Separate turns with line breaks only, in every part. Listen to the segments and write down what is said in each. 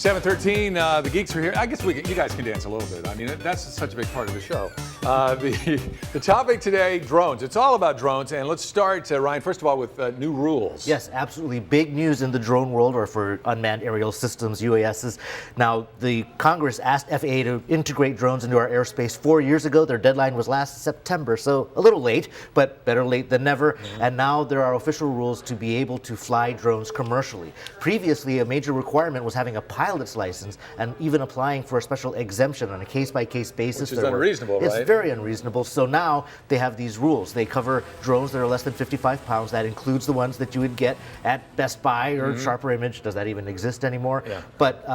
7:13, the Geeks are here. I guess you guys can dance a little bit. I mean, that's such a big part of the show. The topic today, drones. It's all about drones. And let's start, Ryan, first of all, with new rules.
Yes, absolutely. Big news in the drone world, or for unmanned aerial systems, UASs. Now, the Congress asked FAA to integrate drones into our airspace 4 years ago. Their deadline was last September, so a little late, but better late than never. Mm-hmm. And now there are official rules to be able to fly drones commercially. Previously, a major requirement was having a pilot's license and even applying for a special exemption on a case-by-case basis.
Which is unreasonable, right?
It's very unreasonable. So now they have these rules. They cover drones that are less than 55 pounds. That includes the ones that you would get at Best Buy or Sharper Image. Does that even exist anymore?
Yeah.
But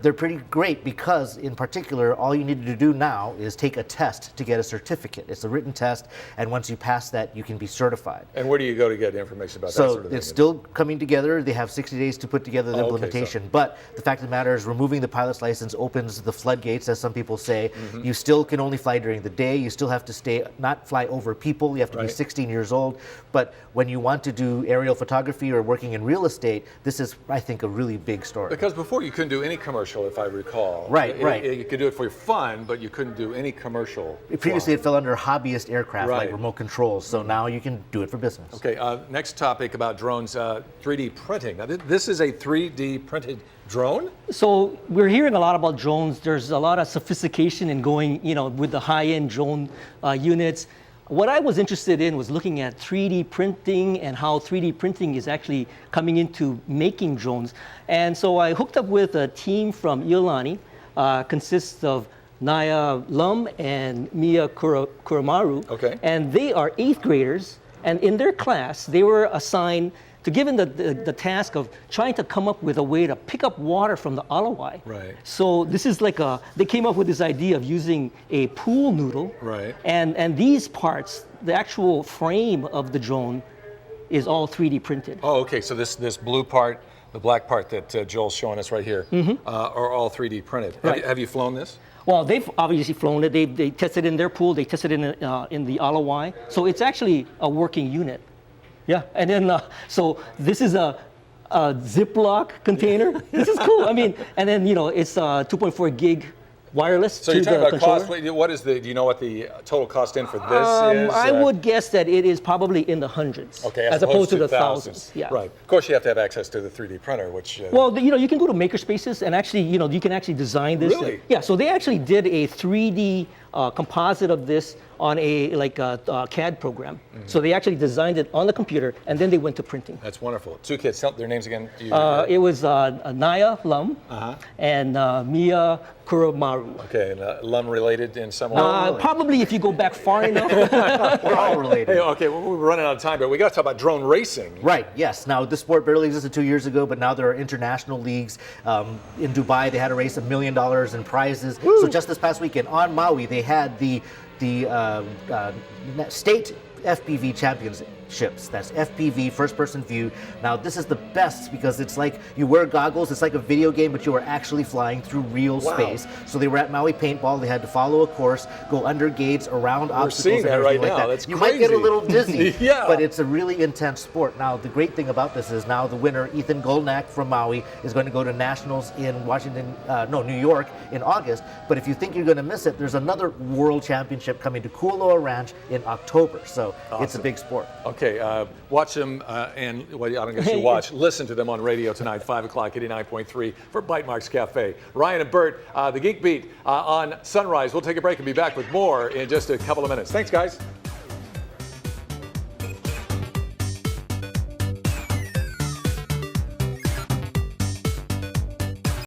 they're pretty great because, in particular, all you need to do now is take a test to get a certificate. It's a written test, and once you pass that, you can be certified.
And where do you go to get information about that
so
sort of thing?
It's still coming together. They have 60 days to put together the implementation. But the fact of the matter is, removing the pilot's license opens the floodgates, as some people say. You still can only fly during the day. You still have to not fly over people. You have to be 16 years old. But when you want to do aerial photography or working in real estate, this is, I think, a really big story.
Because before you couldn't do any commercial, if I recall.
Right.
You could do it for fun, but you couldn't do any commercial.
Previously, it fell under hobbyist aircraft, like remote controls. So now you can do it for business.
Okay. Next topic about drones: 3D printing. Now, this is a 3D printed drone?
So we're hearing a lot about drones. There's a lot of sophistication in going, with the high-end drone units. What I was interested in was looking at 3D printing and how 3D printing is actually coming into making drones. And so I hooked up with a team from Iolani, consists of Naya Lum and Mia Kuramaru.
Okay.
And they are 8th graders. And in their class, they were assigned to given the task of trying to come up with a way to pick up water from the alawai.
Right.
So this is like they came up with this idea of using a pool noodle.
Right.
And these parts, the actual frame of the drone is all 3D printed.
Oh, okay. So this blue part, the black part that Joel's showing us right here, are all 3D printed.
Right.
Have you flown this?
Well, they've obviously flown it. They tested it in their pool. They tested it in the alawai. So it's actually a working unit. Yeah, and then so this is a Ziploc container. This is cool. I mean, and then it's 2.4 gig wireless.
So
to
you're talking
the
about
controller.
cost. What is do you know what the total cost in for this is?
I would guess that it is probably in the hundreds.
Okay,
as opposed to the thousands. Yeah.
Right. Of course, you have to have access to the 3D printer, which.
Well, you can go to makerspaces and actually, you can actually design this.
Really?
Yeah. So they actually did a 3D composite of this on a CAD program. So they actually designed it on the computer, and then they went to printing.
That's wonderful. Two kids. Tell their names again.
It was Naya Lum and Mia Kuramaru.
Okay, and Lum related in some way?
Probably if you go back far enough.
We're all related.
Hey, okay, we're running out of time, but we got to talk about drone racing.
Right, yes. Now, this sport barely existed 2 years ago, but now there are international leagues. In Dubai, they had a race $1 million in prizes. Woo! So just this past weekend on Maui, they had the state FPV championships. That's FPV, first person view. Now this is the best because it's like you wear goggles, it's like a video game, but you are actually flying through real space. So they were at Maui Paintball, they had to follow a course, go under gates, around obstacles.
We're seeing that right
like
now,
that.
that's
you
crazy.
might get a little dizzy,
Yeah.
but it's a really intense sport. Now the great thing about this is now the winner, Ethan Golnak from Maui, is going to go to nationals in New York in August. But if you think you're going to miss it, there's another world championship coming to Kualoa Ranch in October. So it's a big sport.
Okay, watch them and I don't guess you watch. Listen to them on radio tonight, 5 o'clock, 89.3 for Bite Marks Cafe. Ryan and Bert, the Geek Beat on Sunrise. We'll take a break and be back with more in just a couple of minutes. Thanks, guys.